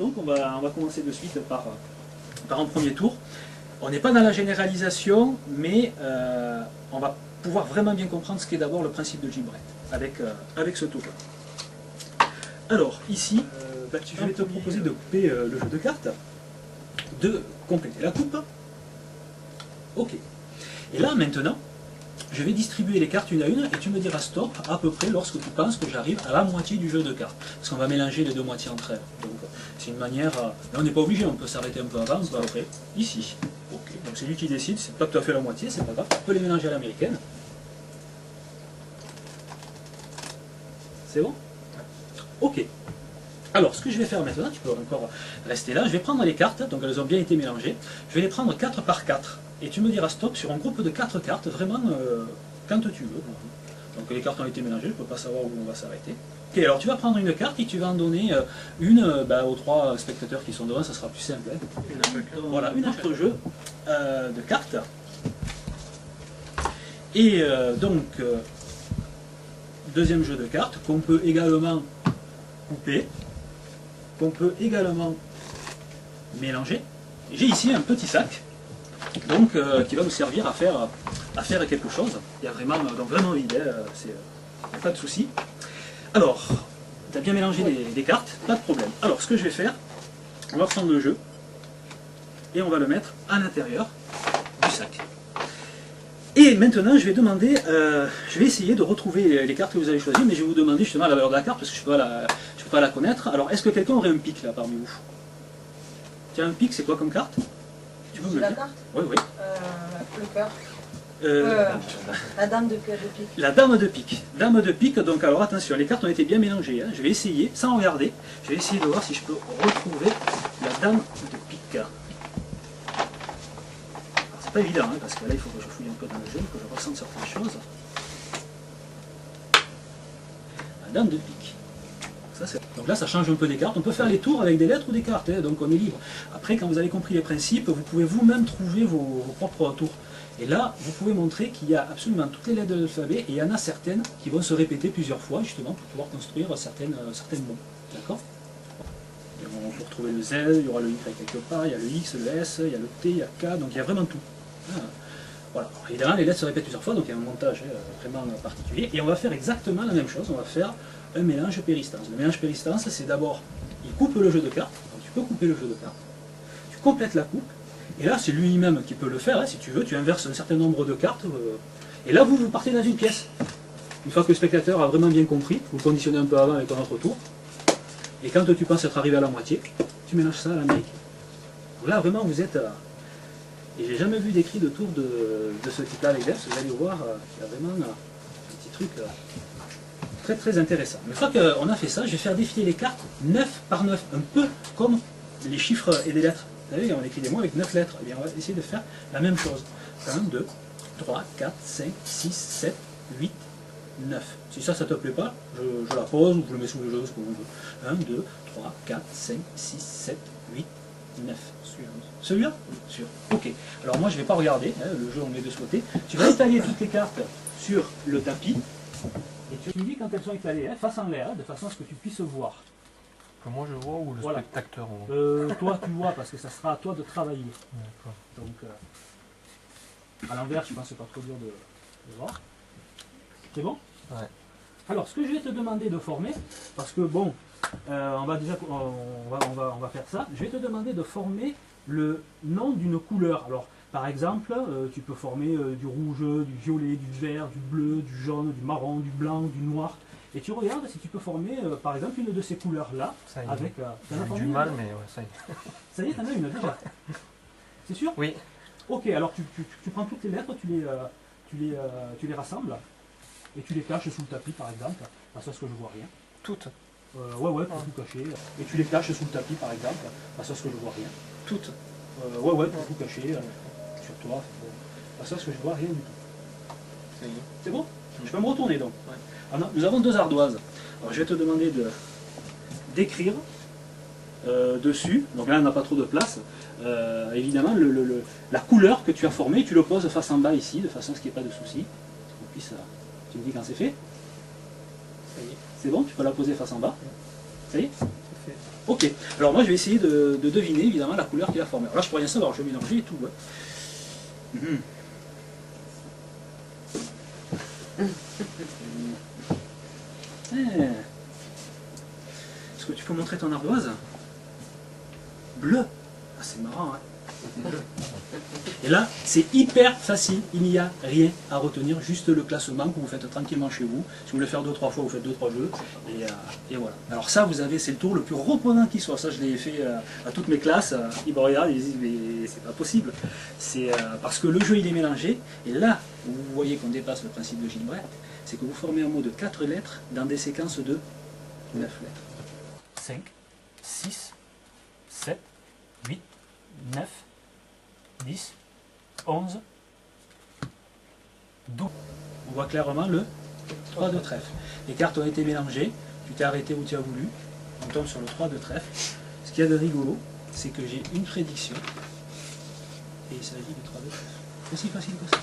Donc on va commencer de suite par un premier tour. On n'est pas dans la généralisation, mais on va pouvoir vraiment bien comprendre ce qu'est d'abord le principe de Gilbreth avec ce tour-là. Alors, ici, je vais te proposer de couper le jeu de cartes, de compléter la coupe. Ok. Et là, maintenant, je vais distribuer les cartes une à une et tu me diras stop à peu près lorsque tu penses que j'arrive à la moitié du jeu de cartes. Parce qu'on va mélanger les deux moitiés entre elles. Donc, c'est une manière... là, on n'est pas obligé, on peut s'arrêter un peu avant, on va après. Ici. Ok. Donc, c'est lui qui décide, c'est pas tout à fait la moitié, c'est pas grave. On peut les mélanger à l'américaine. C'est bon? Ok. Alors, ce que je vais faire maintenant, tu peux encore rester là, je vais prendre les cartes, donc elles ont bien été mélangées, je vais les prendre 4 par 4, et tu me diras stop sur un groupe de 4 cartes, vraiment quand tu veux. Donc les cartes ont été mélangées, je ne peux pas savoir où on va s'arrêter. Ok, alors tu vas prendre une carte et tu vas en donner une aux 3 spectateurs qui sont devant, ça sera plus simple. Hein. Voilà, une autre jeu de cartes. Et donc, deuxième jeu de cartes, qu'on peut également couper, qu'on peut également mélanger. J'ai ici un petit sac donc, qui va nous servir à faire quelque chose. Il y a vraiment, donc vraiment vide, pas de souci. Alors, tu as bien mélangé les cartes, pas de problème. Alors, ce que je vais faire, on va prendre le jeu et on va le mettre à l'intérieur du sac. Et maintenant, je vais demander, je vais essayer de retrouver les cartes que vous avez choisies, mais je vais vous demander justement la valeur de la carte parce que je ne peux pas la connaître. Alors, est-ce que quelqu'un aurait un pic là parmi vous? Tiens, un pic, c'est quoi comme carte? Tu peux me le dire? Carte? Oui, oui. Le cœur. La dame de pique. La dame de pique. Dame de pique, donc alors attention, les cartes ont été bien mélangées. Hein. Je vais essayer, sans regarder, je vais essayer de voir si je peux retrouver la dame de pique. C'est pas évident, hein, parce que là il faut que je fouille un peu dans le jeu, que je ressente certaines choses. La dame de pique. Donc là ça change un peu des cartes, on peut faire les tours avec des lettres ou des cartes, hein, donc on est libre. Après quand vous avez compris les principes, vous pouvez vous-même trouver vos propres tours. Et là, vous pouvez montrer qu'il y a absolument toutes les lettres de l'alphabet, et il y en a certaines qui vont se répéter plusieurs fois, justement, pour pouvoir construire certains mots. D'accord? On peut retrouver le Z, il y aura le Y quelque part, il y a le X, le S, il y a le T, il y a K, donc il y a vraiment tout. Voilà. Alors, évidemment, les lettres se répètent plusieurs fois, donc il y a un montage vraiment particulier. Et on va faire exactement la même chose, on va faire un mélange péristance. Le mélange péristance, c'est d'abord, il coupe le jeu de cartes, donc tu peux couper le jeu de cartes, tu complètes la coupe, et là c'est lui-même qui peut le faire, hein, si tu veux, tu inverses un certain nombre de cartes, et là vous partez dans une pièce. Une fois que le spectateur a vraiment bien compris, vous conditionnez un peu avant avec un autre tour, et quand tu penses être arrivé à la moitié, tu mélanges ça à l'américaine. Là vraiment vous êtes... et j'ai jamais vu d'écrit de tour de ce type-là avec Devs, vous allez voir, il y a vraiment un petit truc très très intéressant. Une fois qu'on a fait ça, je vais faire défiler les cartes 9 par 9, un peu comme les chiffres et les lettres. Vous savez, on écrit des mots avec 9 lettres. Eh bien, on va essayer de faire la même chose. 1, 2, 3, 4, 5, 6, 7, 8, 9. Si ça ne te plaît pas, je la pose ou je le mets sous le jeu, ce que vous voulez. 1, 2, 3, 4, 5, 6, 7, 8, 9. Celui-là? Sûr. Ok. Alors moi, je ne vais pas regarder. Hein, le jeu, on met de ce côté. Tu vas étaler toutes les cartes sur le tapis. Et tu me dis quand elles sont étalées, hein, face en l'air, de façon à ce que tu puisses voir. Que moi je vois ou le voilà. spectateur voit. Toi tu vois, parce que ça sera à toi de travailler. Donc, à l'envers, je pense que c'est pas trop dur de voir. C'est bon? Ouais. Alors, ce que je vais te demander de former, parce que bon, on va faire ça, je vais te demander de former le nom d'une couleur. Alors, par exemple, tu peux former du rouge, du violet, du vert, du bleu, du jaune, du marron, du blanc, du noir. Et tu regardes si tu peux former, par exemple, une de ces couleurs-là. Avec. J'ai du mal, mais ouais, ça y est. Ça y est, t'en as une déjà. C'est sûr? Oui. Ok, alors tu prends toutes les lettres, tu les rassembles, et tu les caches sous le tapis, par exemple, parce que je vois rien. Toutes? Ouais, pour tout cacher. Et tu les caches sous le tapis, par exemple, parce que je vois rien. Toutes? Ouais, pour tout cacher, sur toi, parce que je vois rien du tout. Ça y est. C'est bon? Je peux me retourner donc. Ouais. Alors, nous avons 2 ardoises. Alors, je vais te demander d'écrire dessus. Donc là, on n'a pas trop de place. Évidemment, la couleur que tu as formée, tu le poses face en bas ici, de façon à ce qu'il n'y ait pas de souci. Tu me dis quand c'est fait? Ça y est. C'est bon? Tu peux la poser face en bas? Ça y est? C'est fait. Ok, alors moi je vais essayer de deviner évidemment la couleur qu'il a formée. Alors là je peux rien savoir, je vais mélanger et tout. Ouais. Est-ce que tu peux montrer ton ardoise? Bleu. Ah, c'est marrant, hein. Et là, c'est hyper facile, il n'y a rien à retenir, juste le classement que vous faites tranquillement chez vous. Si vous voulez faire 2-3 fois, vous faites 2-3 jeux, et voilà. Alors ça, vous avez, c'est le tour le plus reposant qui soit. Ça, je l'ai fait à toutes mes classes. Ils me regardent, ils disent, mais c'est pas possible. C'est parce que le jeu, il est mélangé, et là, où vous voyez qu'on dépasse le principe de Gilbert, c'est que vous formez un mot de 4 lettres dans des séquences de 9 lettres. 5, 6, 7, 8, 9, 10, 11, 12. On voit clairement le 3 de trèfle. Les cartes ont été mélangées, tu t'es arrêté où tu as voulu, on tombe sur le 3 de trèfle. Ce qu'il y a de rigolo, c'est que j'ai une prédiction, et il s'agit du 3 de trèfle. Aussi facile que ça.